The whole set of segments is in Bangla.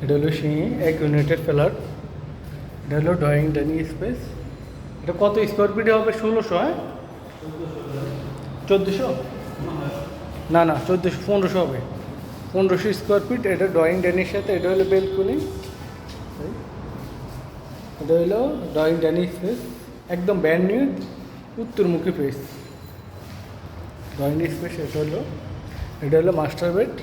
এটা হলো সিঁড়ি 1 ইউনিটের ফ্ল্যাট। এটা হলো ড্রয়িং ডাইনিং স্পেস। এটা কত স্কোয়ার ফিটে হবে? 1600। হ্যাঁ, 1400 না না, 1400 1500 হবে। 1500 স্কোয়ার ফিট। এটা ড্রয়িং ডাইনিংয়ের সাথে এটা হলো বেলকনি। এটা হলো ড্রয়িং ডাইনিং স্পেস, একদম ব্র্যান্ড নিউ, উত্তরমুখী ফেস ড্রয়িং স্পেস। এটা হলো master bed.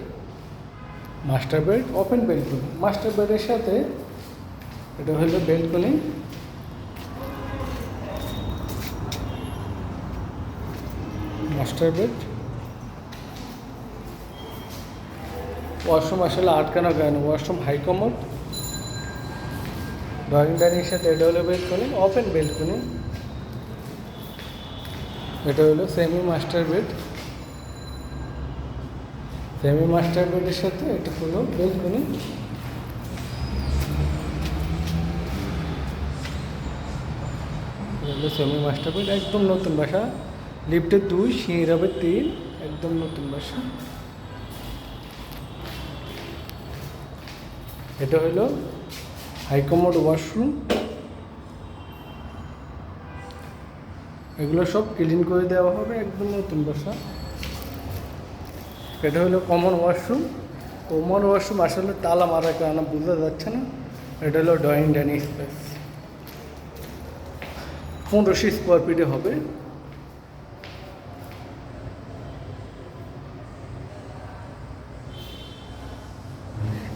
Master bed open balcony. Master বেডের সাথে এটা হলো বেলকনি। মাস্টার বেড, ওয়াশরুম আসলে আটকানো কেন, ওয়াশরুম হাই কমোড। ড্রয়িং ডাইনিংয়ের সাথে এটা হলো বেলকনি, ওপেন বেলকনি। এটা হলো semi master bed. Semi master বেডের সাথে এটা হলো বেলকনি। এটা হলো সেমি মাস্টার বেড, একদম নতুন বাসা। লিফটে 2, সিঁড়ি হবে 3, একদম নতুন বাসা। এটা হলো হাইকমোড ওয়াশরুম। এগুলো সব ক্লিন করে দেওয়া হবে, একদম নতুন বাসা। এটা হলো কমন ওয়াশরুম। কমন ওয়াশরুম আসলে তালা মারা কারণে বোঝা যাচ্ছে না। এটা হলো ড্রয়িং ডাইনিং স্পেস, 1500 স্কোয়ার ফিটে হবে।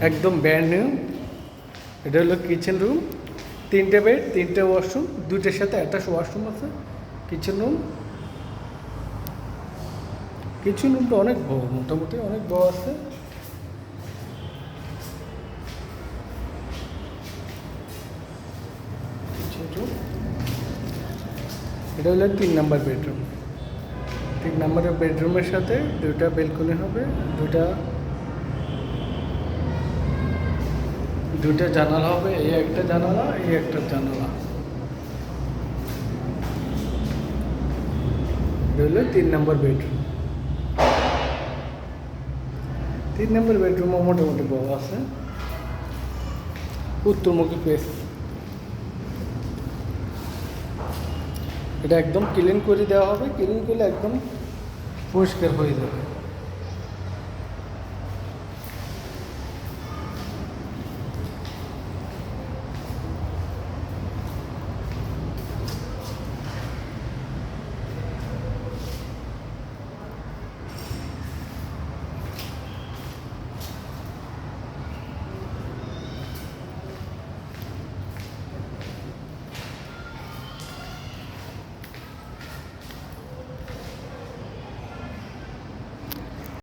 একদম ব্র্যান্ড নিউ। এটা হলো কিচেন রুম, 3টে বেড, 3টে ওয়াশরুম, 2টের সাথে অ্যাটাচ ওয়াশরুম আছে। কিচেন রুম, কিচেন রুমটা অনেক বড়, মোটামুটি অনেক বড় আছে। কিচেন রুম, এটা হলো 3 নাম্বার বেডরুম। 3 নাম্বারের বেডরুমের সাথে 2টা বেলকনি হবে, 2টা জানালা হবে। এই একটা জানালা, এই একটা জানালা। এটা হলো 3 নাম্বার বেডরুম। 3 নাম্বার বেডরুমও মোটামুটি বড় আছে, উত্তরমুখী ফেস। এটা একদম ক্লিন করে দেওয়া হবে, ক্লিন করলে একদম পরিষ্কার হয়ে যাবে।